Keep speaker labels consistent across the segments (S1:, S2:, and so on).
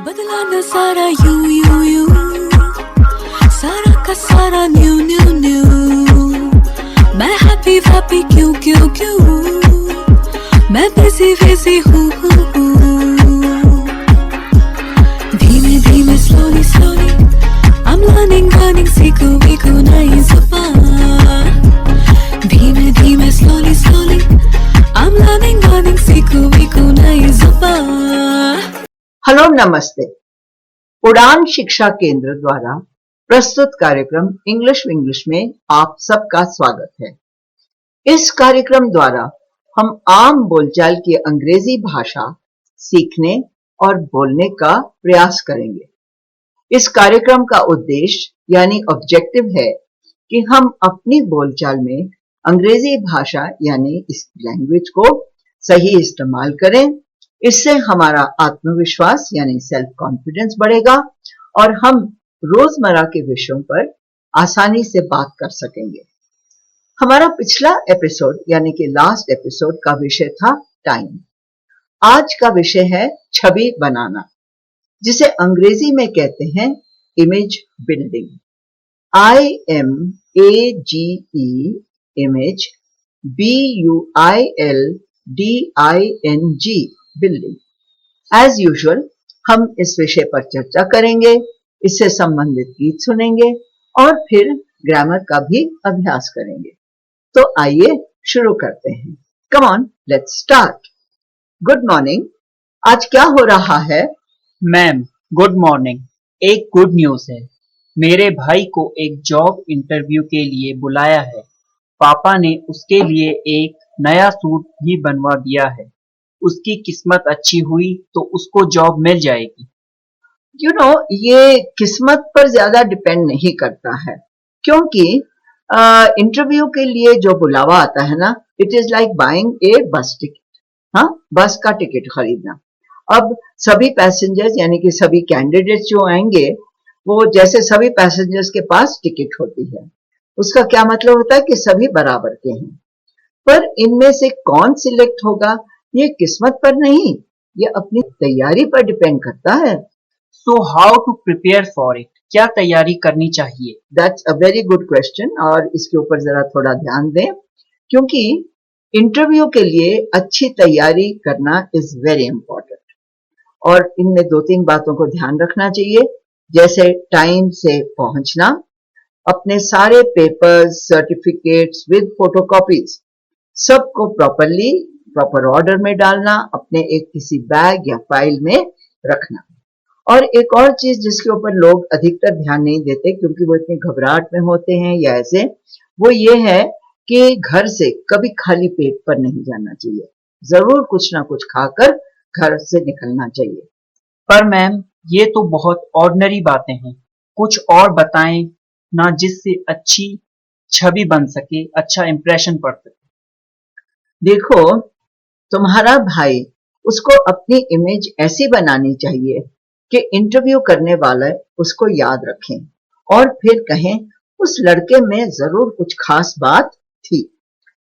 S1: बदला न सारा यू सारा का सारा न्यू मैं हैप्पी क्यों क्यों क्यों मैं बिजी हूँ धीमे धीमे स्लोली I'm learning सीखूं नई ज़ुबान धीमे धीमे स्लोली I'm learning सीखूं नई ज़ुबान।
S2: हेलो नमस्ते। उड़ान शिक्षा केंद्र द्वारा प्रस्तुत कार्यक्रम इंग्लिश विंग्लिश में आप सबका स्वागत है। इस कार्यक्रम द्वारा हम आम बोलचाल की अंग्रेजी भाषा सीखने और बोलने का प्रयास करेंगे। इस कार्यक्रम का उद्देश्य यानी ऑब्जेक्टिव है कि हम अपनी बोलचाल में अंग्रेजी भाषा यानी इस लैंग्वेज को सही इस्तेमाल करें। इससे हमारा आत्मविश्वास यानी सेल्फ कॉन्फिडेंस बढ़ेगा और हम रोजमर्रा के विषयों पर आसानी से बात कर सकेंगे। हमारा पिछला एपिसोड यानी कि लास्ट एपिसोड का विषय था टाइम। आज का विषय है छवि बनाना, जिसे अंग्रेजी में कहते हैं image building. IMAGE image BUILDING building. As usual हम इस विषय पर चर्चा करेंगे, इससे संबंधित गीत सुनेंगे और फिर ग्रामर का भी अभ्यास करेंगे। तो आइए शुरू करते हैं। Come on, let's start. Good morning. आज क्या हो रहा है?
S3: Ma'am good morning. एक गुड न्यूज़ है। मेरे भाई को एक जॉब इंटरव्यू के लिए बुलाया है। पापा ने उसके लिए एक नया सूट भी बनवा दिया है। उसकी किस्मत अच्छी हुई तो उसको जॉब मिल जाएगी।
S2: ये किस्मत पर ज्यादा डिपेंड नहीं करता है, क्योंकि इंटरव्यू के लिए जो बुलावा आता है ना, इट इज लाइक बाइंग ए बस टिकट। हाँ, बस का टिकट खरीदना। अब सभी पैसेंजर्स यानी कि सभी कैंडिडेट्स जो आएंगे, वो जैसे सभी पैसेंजर्स के पास टिकट होती है, उसका क्या मतलब होता है कि सभी बराबर के हैं। पर इनमें से कौन सिलेक्ट होगा, ये किस्मत पर नहीं, ये अपनी तैयारी पर डिपेंड करता है।
S3: So how to prepare for it? क्या तैयारी करनी चाहिए?
S2: That's a very good question, और इसके ऊपर जरा थोड़ा ध्यान दें, क्योंकि इंटरव्यू के लिए अच्छी तैयारी करना इज वेरी इंपॉर्टेंट। और इनमें दो तीन बातों को ध्यान रखना चाहिए, जैसे टाइम से पहुंचना, अपने सारे पेपर्स, सर्टिफिकेट्स विद फोटोकॉपीज सबको प्रॉपर ऑर्डर में डालना, अपने एक किसी बैग या फाइल में रखना। और एक और चीज जिसके ऊपर लोग अधिकतर ध्यान नहीं देते, क्योंकि वो इतनी घबराहट में होते हैं या ऐसे, वो ये है कि घर से कभी खाली पेट पर नहीं जाना चाहिए। जरूर कुछ ना कुछ खाकर घर से निकलना चाहिए।
S3: पर मैम ये तो बहुत ऑर्डिनरी बातें हैं, कुछ और बताएं ना, जिससे अच्छी छवि बन सके, अच्छा इंप्रेशन पड़ सके।
S2: देखो, तुम्हारा भाई, उसको अपनी इमेज ऐसी बनानी चाहिए कि इंटरव्यू करने वाले उसको याद रखें और फिर कहें उस लड़के में जरूर कुछ खास बात थी।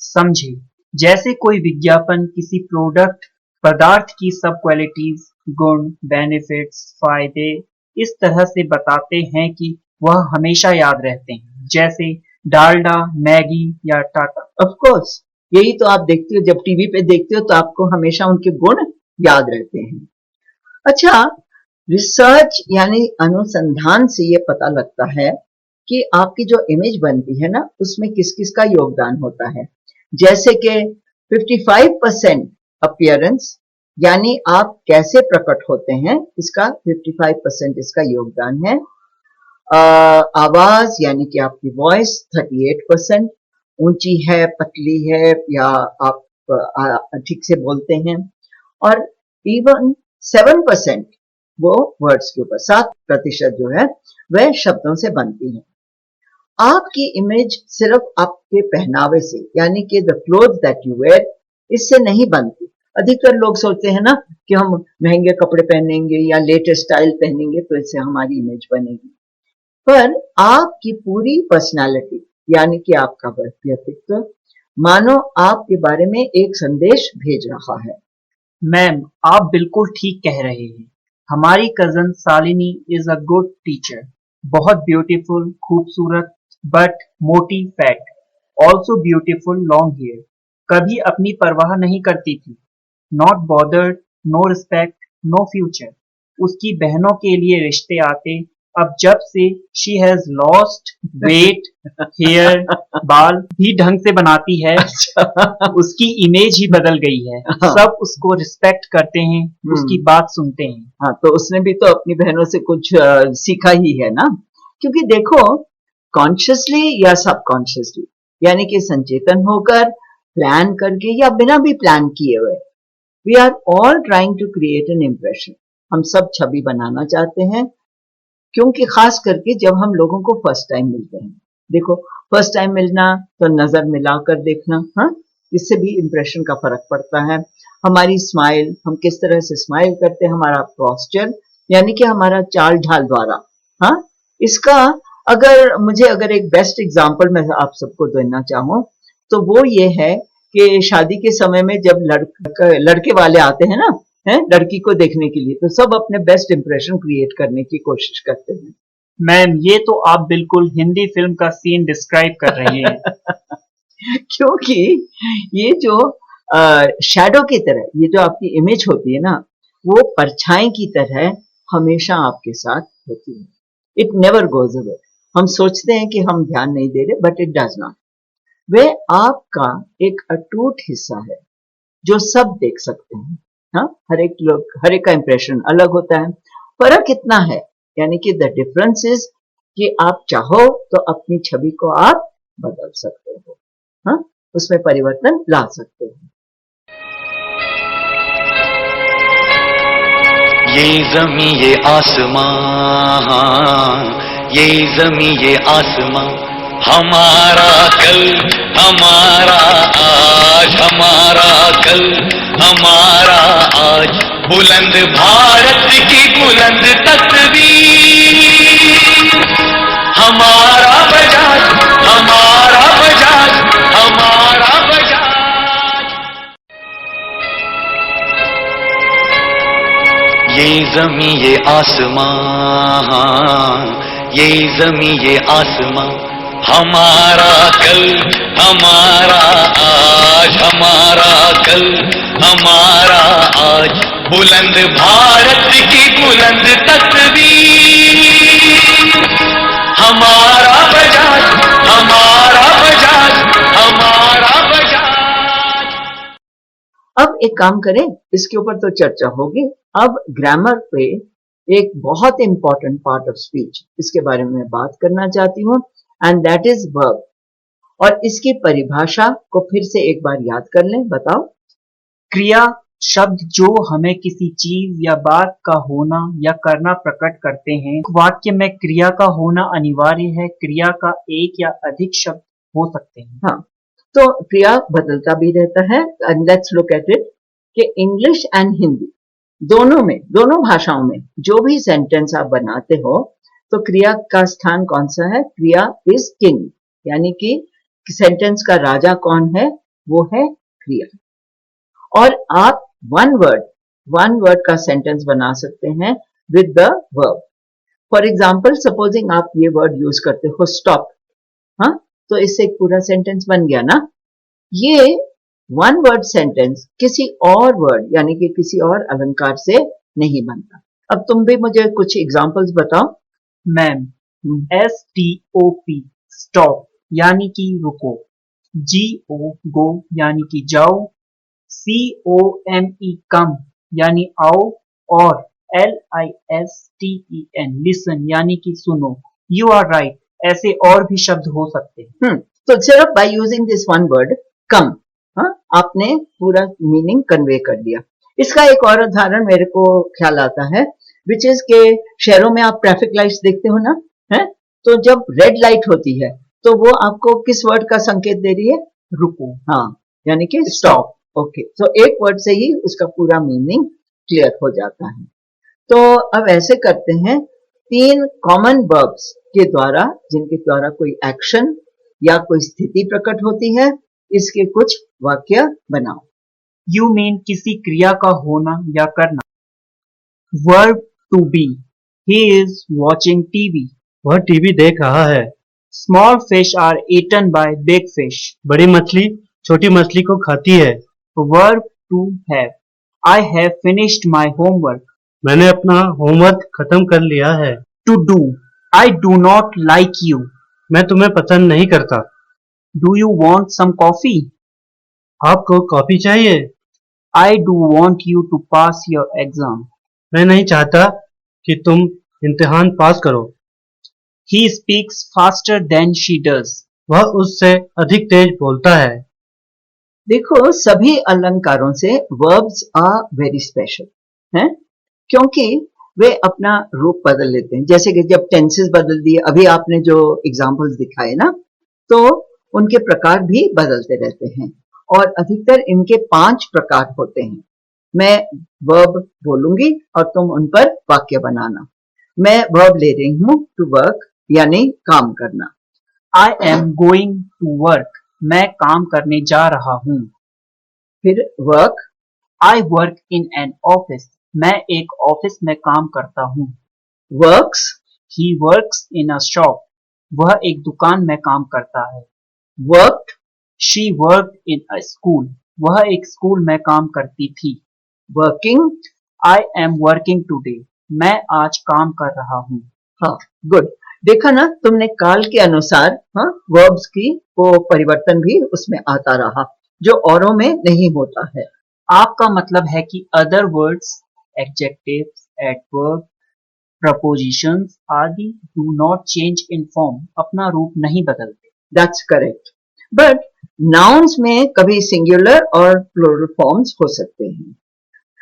S3: समझे? जैसे कोई विज्ञापन किसी प्रोडक्ट पदार्थ की सब क्वालिटीज, गुण, बेनिफिट्स, फायदे इस तरह से बताते हैं कि वह हमेशा याद रहते हैं, जैसे डालडा, मैगी या टाटा।
S2: ऑफ कोर्स, यही तो आप देखते हो, जब टीवी पे देखते हो तो आपको हमेशा उनके गुण याद रहते हैं। अच्छा, रिसर्च यानी अनुसंधान से ये पता लगता है कि आपकी जो इमेज बनती है ना, उसमें किस किस का योगदान होता है। जैसे कि 55% अपीयरेंस यानी आप कैसे प्रकट होते हैं, इसका 55% इसका योगदान है। आवाज यानी कि आपकी वॉइस 38%, ऊंची है, पतली है, या आप ठीक से बोलते हैं। और इवन 7% वो वर्ड्स के ऊपर, 7% जो है वह शब्दों से बनती है। आपकी इमेज सिर्फ आपके पहनावे से यानी कि the cloth that you wear, इससे नहीं बनती। अधिकतर लोग सोचते हैं ना कि हम महंगे कपड़े पहनेंगे या लेटेस्ट स्टाइल पहनेंगे तो इससे हमारी इमेज बनेगी। पर आपकी पूरी पर्सनालिटी यानी कि आपका व्यक्तित्व मानो आपके बारे में एक संदेश भेज रहा है।
S3: मैम आप बिल्कुल ठीक कह रहे हैं। हमारी cousin Shalini is a good teacher. बहुत ब्यूटीफुल, खूबसूरत, बट मोटी, fat. Also beautiful, long hair. कभी अपनी परवाह नहीं करती थी। Not bothered, no respect, no future. उसकी बहनों के लिए रिश्ते आते। अब जब से she has lost weight, hair, बाल भी ढंग से बनाती है, उसकी इमेज ही बदल गई है।
S2: हाँ।
S3: सब उसको रिस्पेक्ट करते हैं, उसकी बात सुनते हैं।
S2: हाँ, तो उसने भी तो अपनी बहनों से कुछ सीखा ही है ना। क्योंकि देखो, कॉन्शियसली या सबकॉन्शियसली, यानी कि संचेतन होकर, प्लान करके या बिना भी प्लान किए हुए, we are all trying to create an impression. हम सब छवि बनाना चाहते हैं, क्योंकि खास करके जब हम लोगों को फर्स्ट टाइम मिलते हैं। देखो, फर्स्ट टाइम मिलना तो नजर मिलाकर देखना, हाँ, इससे भी इम्प्रेशन का फर्क पड़ता है। हमारी स्माइल, हम किस तरह से स्माइल करते हैं, हमारा पोस्चर, यानी कि हमारा चाल ढाल द्वारा, हाँ, इसका अगर एक बेस्ट एग्जांपल मैं आप सबको देना चाहूँ, तो वो ये है कि शादी के समय में जब लड़के वाले आते हैं ना, हैं, लड़की को देखने के लिए, तो सब अपने बेस्ट इंप्रेशन क्रिएट करने की कोशिश करते हैं।
S3: मैम, ये तो आप बिल्कुल हिंदी फिल्म का सीन डिस्क्राइब कर रहे हैं।
S2: क्योंकि ये जो शैडो की तरह, ये जो आपकी इमेज होती है ना, वो परछाई की तरह हमेशा आपके साथ होती है। It never goes away. हम सोचते हैं कि हम ध्यान नहीं दे रहे, बट इट डज नॉट। वे आपका एक अटूट हिस्सा है जो सब देख सकते हैं। हाँ, हर एक का इंप्रेशन अलग होता है। फर्क इतना है, यानी कि द डिफरेंस इज कि आप चाहो तो अपनी छवि को आप बदल सकते हो, हाँ, उसमें परिवर्तन ला सकते हो।
S4: ये ज़मीं ये आसमां, ये ज़मीं ये आसमां, हमारा कल, हमारा आज, हमारा कल, हमारा आज। बुलंद भारत की बुलंद तस्वीर, हमारा बजाज, हमारा बजाज, हमारा बजाज। ये ज़मीं ये आसमां, ये ज़मीं ये आसमां, हमारा कल, हमारा आज, हमारा कल, हमारा आज। बुलंद भारत की बुलंद तस्वीर, हमारा बजाज, हमारा बजाज, हमारा बजाज।
S2: अब एक काम करें, इसके ऊपर तो चर्चा होगी। अब ग्रामर पे एक बहुत इंपॉर्टेंट पार्ट ऑफ स्पीच, इसके बारे में बात करना चाहती हूँ, एंड दैट इज वर्ब। और इसकी परिभाषा को फिर से एक बार याद कर लें। बताओ।
S3: क्रिया शब्द जो हमें किसी चीज या बात का होना या करना प्रकट करते हैं। वाक्य में क्रिया का होना अनिवार्य है। क्रिया का एक या अधिक शब्द हो सकते हैं।
S2: हाँ, तो क्रिया बदलता भी रहता है। And let's look at it कि इंग्लिश एंड हिंदी दोनों में, दोनों भाषाओं में जो भी सेंटेंस आप बनाते हो, तो क्रिया का स्थान कौन सा है? क्रिया इज किंग, यानी कि सेंटेंस का राजा कौन है? वो है क्रिया। और आप वन वर्ड का सेंटेंस बना सकते हैं with the verb. For example, supposing आप ये वर्ड यूज करते हो स्टॉप, हाँ, तो इससे एक पूरा सेंटेंस बन गया ना। ये वन वर्ड सेंटेंस किसी और वर्ड यानी कि किसी और अलंकार से नहीं बनता। अब तुम भी मुझे कुछ एग्जांपल्स बताओ।
S3: मैम, STOP स्टॉप यानी कि रुको, GO गो यानी कि जाओ, COME कम यानी आओ, और LISTEN लिसन यानी कि सुनो। यू आर राइट, ऐसे और भी शब्द हो सकते हैं।
S2: तो सिर्फ by using this one word come, हाँ, आपने पूरा मीनिंग कन्वे कर दिया। इसका एक और उदाहरण मेरे को ख्याल आता है, विच इज के शहरों में आप ट्रैफिक लाइट्स देखते हो ना, है, तो जब रेड लाइट होती है तो वो आपको किस वर्ड का संकेत दे रही है?
S3: रुको,
S2: हाँ, यानी कि स्टॉप। ओके, तो एक वर्ड से ही उसका पूरा मीनिंग क्लियर हो जाता है। तो अब ऐसे करते हैं, 3 कॉमन वर्ब्स के द्वारा, जिनके द्वारा कोई एक्शन या कोई स्थिति प्रकट होती है, इसके कुछ वाक्य बनाओ।
S3: यू मीन किसी क्रिया का होना या करना। Verb to be. He is watching TV.
S5: वह टीवी देख रहा है।
S3: Small fish are eaten by big fish.
S5: बड़ी मछली छोटी मछली को खाती है।
S3: Verb to have. I have finished my homework.
S5: मैंने अपना होमवर्क खत्म कर लिया है।
S3: To do. I do not like you.
S5: मैं तुम्हें पसंद नहीं करता।
S3: Do you want some coffee?
S5: आपको कॉफी चाहिए?
S3: I do want you to pass your exam.
S5: मैं नहीं चाहता कि तुम इम्तिहान पास करो।
S3: He speaks faster than she does.
S5: वह उससे अधिक तेज बोलता है।
S2: देखो सभी अलंकारों से verbs are very special हैं क्योंकि वे अपना रूप बदल लेते हैं। जैसे कि जब टेंसेस बदल दिए, अभी आपने जो एग्जांपल्स दिखाए ना, तो उनके प्रकार भी बदलते रहते हैं और अधिकतर इनके 5 प्रकार होते हैं। मैं वर्ब बोलूंगी और तुम उन पर वाक्य बनाना। मैं वर्ब ले रही हूं टू वर्क यानी काम करना।
S3: I am going to work. मैं काम करने जा रहा हूँ।
S2: फिर work,
S3: I work in an office. मैं एक ऑफिस में काम करता हूँ।
S2: Works,
S3: He works in a shop. वह एक दुकान में काम करता है।
S2: Worked,
S3: She worked in a school. वह एक स्कूल में काम करती थी।
S2: Working.
S3: I am working today. मैं आज काम कर रहा हूँ।
S2: हाँ, गुड। देखा ना तुमने, काल के अनुसार हाँ वर्ब्स की वो परिवर्तन भी उसमें आता रहा जो औरों में नहीं होता है।
S3: आपका मतलब है कि other words, adjectives, adverbs, prepositions आदि do not change in form. अपना रूप नहीं बदलते।
S2: That's correct. बट नाउन्स में कभी सिंगुलर और प्लूरल फॉर्म्स हो सकते हैं।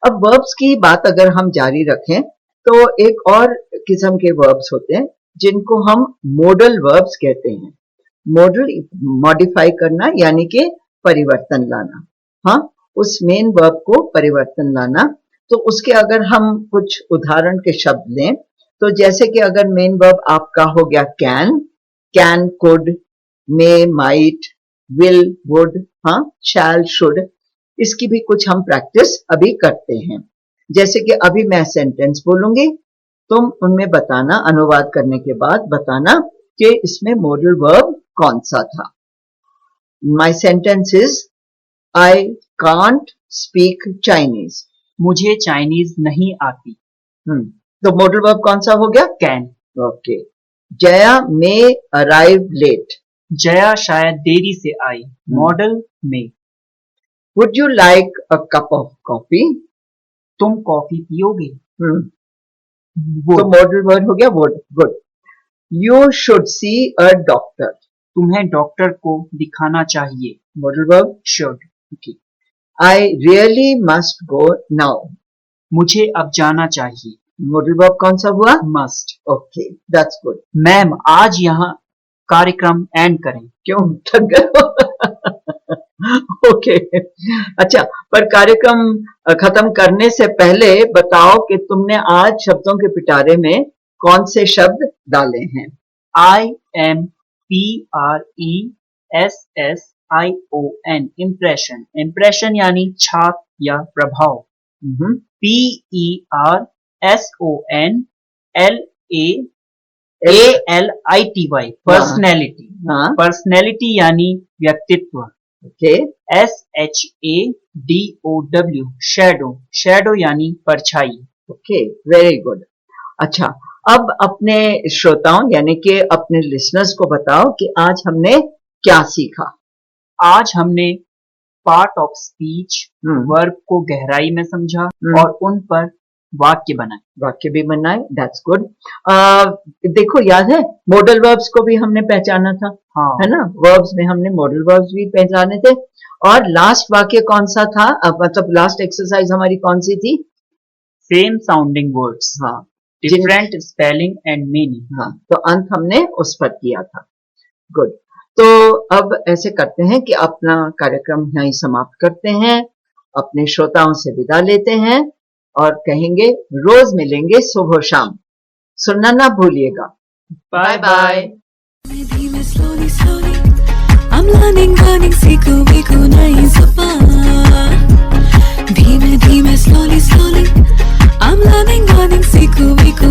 S2: अब वर्ब्स की बात अगर हम जारी रखें तो एक और किस्म के वर्ब्स होते हैं जिनको हम मॉडल वर्ब्स कहते हैं। मॉडल मॉडिफाई करना यानी कि परिवर्तन लाना। हाँ, उस मेन वर्ब को परिवर्तन लाना। तो उसके अगर हम कुछ उदाहरण के शब्द लें तो जैसे कि अगर मेन वर्ब आपका हो गया can, can could, may might, will would, हाँ शैल शुड, इसकी भी कुछ हम प्रैक्टिस अभी करते हैं। जैसे कि अभी मैं सेंटेंस बोलूंगी, तुम उनमें बताना, अनुवाद करने के बाद बताना कि इसमें मॉडल वर्ब कौन सा था। My sentence is I can't speak Chinese.
S3: मुझे चाइनीज नहीं आती।
S2: तो मॉडल वर्ब कौन सा हो गया?
S3: Can.
S2: Okay. Jaya may arrive late.
S3: Jaya शायद देरी से आई। मॉडल में।
S2: Would you like a cup of coffee?
S3: तुम कॉफी पियोगे?
S2: तो मॉडल वर्ब हो गया would. Good. You should see a doctor.
S3: तुम्हें डॉक्टर को दिखाना चाहिए।
S2: Model verb
S3: should.
S2: I really must go now.
S3: मुझे अब जाना चाहिए।
S2: मॉडल वर्ब कौन सा हुआ?
S3: Must.
S2: Okay, that's good.
S3: Ma'am आज यहाँ कार्यक्रम एंड करें।
S2: क्यों, थक गए? ओके, अच्छा, पर कार्यक्रम खत्म करने से पहले बताओ कि तुमने आज शब्दों के पिटारे में कौन से शब्द डाले हैं?
S3: IMPRESSION impression. इम्प्रेशन यानी छाप या प्रभाव। PERSONLAALITY personality. पर्सनैलिटी यानी व्यक्तित्व।
S2: ओके।
S3: SHADOW shadow. शैडो यानी परछाई।
S2: Okay, very good. अच्छा, अब अपने श्रोताओं यानी कि अपने लिसनर्स को बताओ कि आज हमने क्या सीखा।
S3: आज हमने पार्ट ऑफ स्पीच, वर्ब को गहराई में समझा और उन पर वाक्य बनाए।
S2: वाक्य भी बनाए, दैट्स गुड। देखो याद है मॉडल वर्ब्स को भी हमने पहचाना था।
S3: हाँ।
S2: है ना, वर्ब्स में हमने मॉडल वर्ब्स भी पहचाने थे। और लास्ट वाक्य कौन सा था, मतलब लास्ट एक्सरसाइज हमारी कौन सी थी?
S3: Same sounding words.
S2: हाँ,
S3: डिफरेंट स्पेलिंग एंड मीनिंग।
S2: हाँ, तो अंत हमने उस पर किया था। गुड। तो अब ऐसे करते हैं कि अपना कार्यक्रम यहीं समाप्त करते हैं, अपने श्रोताओं से विदा लेते हैं और कहेंगे रोज मिलेंगे सुबह शाम। सुनना ना भूलिएगा। Bye bye.
S1: धीमे slowly slowly I'm learning सीखो वीखो नई ज़बान। धीमे धीमे slowly slowly I'm learning learning learning सीखो वीको